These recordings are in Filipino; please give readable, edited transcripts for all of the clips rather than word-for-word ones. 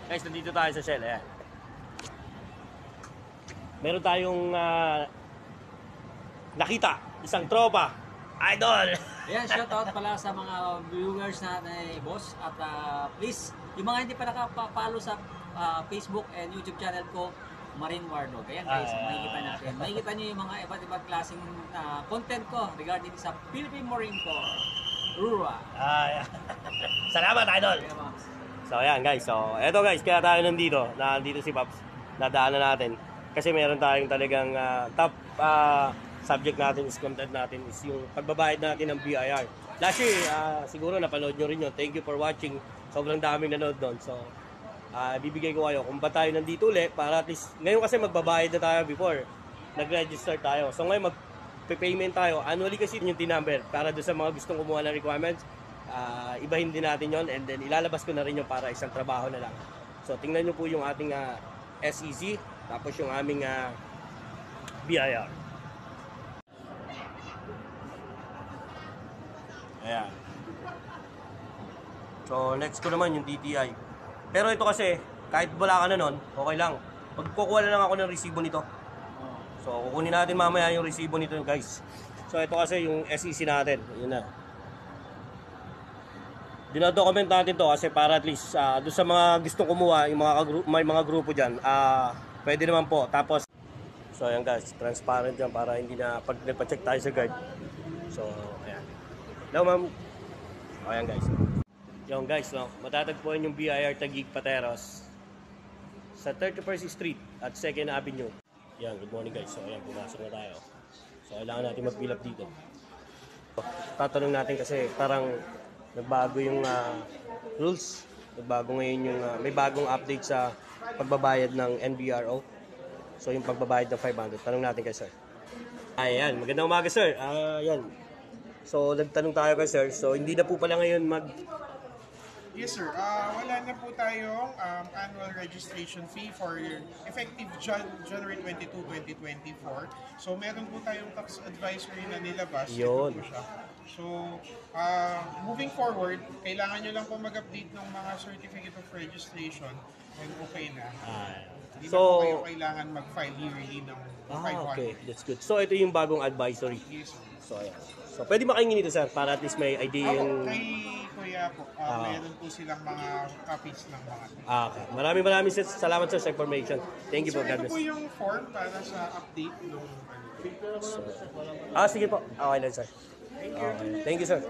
Guys, nandito tayo sa Shell. Ayan. Meron tayong nakita. Isang tropa. Idol! Ayan, shoutout pala sa mga viewers natin, boss. At please, yung mga hindi pa nakapapalo sa Facebook and YouTube channel ko, Marine Warlord. Ayan guys, makikita natin. Makikita nyo yung mga iba't ibang klaseng content ko regarding sa Philippine Marine Corps. Rura! Salamat, Idol! So, ayan guys. So, eto guys, kaya tayo nandito si Pops. Nadaanan natin. Kasi meron tayong talagang top subject natin is content natin is yung pagbabayad natin ng BIR. Last year, siguro napanood nyo rin yun. Thank you for watching. Sobrang daming nanood doon. So, bibigay ko kayo kung ba tayo nandito ulit para at least, ngayon kasi magbabayad na tayo before. Nag-register tayo. So, ngayon mag-payment tayo. Annually kasi yung T-number para doon sa mga gustong kumuha ng requirements. Ibahin din natin yon and then ilalabas ko na rin yung para isang trabaho na lang. So, tingnan nyo po yung ating SEC. Tapos yung aming BIR. Ayan. So, next ko naman yung DTI. Pero ito kasi, kahit wala ka na nun, okay lang. Magkukuha na lang ako ng resibo nito. So, kukunin natin mamaya yung resibo nito, guys. So, ito kasi yung SEC natin. Yun na. Dinodocument natin to kasi para at least doon sa mga gustong kumuha, yung may mga grupo dyan, pwede naman po. Tapos, so ayan guys, transparent dyan para hindi na pag nagpa-check tayo sa guard. So, ayan. Hello ma'am. O, ayan guys. Yung guys, no, matatagpuan yung BIR Taguig Pateros sa 31st Street at 2nd Avenue. Yan, good morning guys. So, ayan, pumasok na tayo. So, kailangan natin mag-fill up dito. Tatanong natin kasi parang nagbago yung rules. Nagbago ngayon yung may bagong update sa pagbabayad ng NBRO. So yung pagbabayad ng 500. Tanong natin kay sir. Ayan, magandang umaga sir. Ayan. So nagtanong tayo kay sir. So hindi na po pala ngayon Yes sir, wala na po tayong annual registration fee for effective January 22, 2024. So meron po tayong tax advisory na nilabas. Yun. Ito po siya. So moving forward, kailangan nyo lang po mag-update ng mga certificate of registration and okay na. Hindi na po kayo kailangan mag-file yearly ng 500. Okay, that's good. So ito yung bagong advisory. Yes sir. So ayan. So pwede makingin ito sir para at least may idea yung... Kay Kuya po, meron po silang mga copies ng mga Okay. Maraming salamat sir sa information. Thank you po. Ito po yung form para sa update ng sige po. Okay lang sir. Okay. Thank you sir.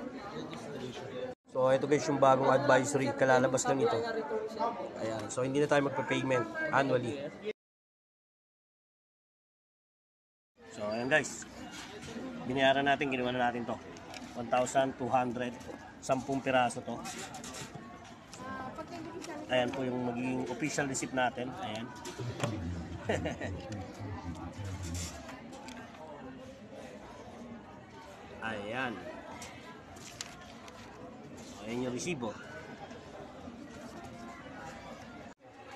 So ito guys yung bagong advisory. Kalalabas lang ito. Ayan. So hindi na tayo magpa-payment annually. So ayan guys. Binayaran natin, ginawa na natin to. 1,200. 10 piraso to. Ayan po yung magiging official receipt natin. Ayan. Ayan. Ayan yung resibo.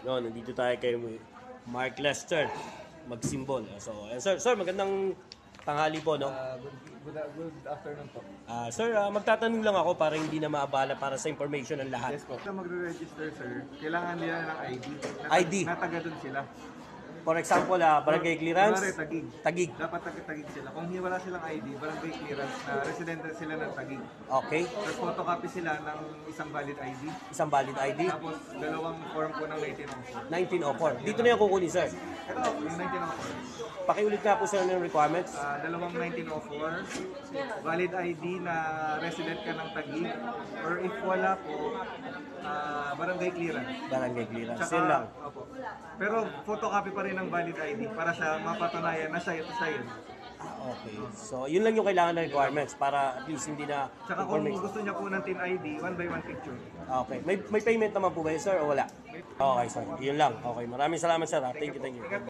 No, nandito tayo kay Mark Lester. Mag-symbol. So, ayan, sir, magandang tanghali po, no? Good afternoon po. Sir, magtatanong lang ako para hindi na maabala para sa information ng lahat. Yes po. Kung magre-register, sir, kailangan nila ng ID. ID? Nataga doon sila. For example, barangay clearance? Kunwari, Taguig. Taguig. Dapat taga-Taguig sila. Kung wala silang ID, barangay clearance na resident sila ng Taguig. Okay. Tapos photocopy sila ng isang valid ID. Isang valid ID? Tapos dalawang form po ng 1904. 1904. Dito na yung kukunin, sir. Ito, yung 1904. Pakiulit nga po sir ng requirements. Dalawang 1904, valid ID na resident ka ng Taguig, or if wala po, barangay clearance. Barangay clearance. Tsaka, Yun lang. opo. Pero photocopy pa rin ng valid ID para sa mapatunayan na siya ito siya yun. Okay. So, yun lang yung kailangan ng requirements para at least hindi na Tsaka kung gusto niya po ng TIN ID, 1 by 1 picture. Okay. May payment naman po ba yun, sir, o wala? Okay, sir. Yun lang. Okay. Maraming salamat, sir. Thank you.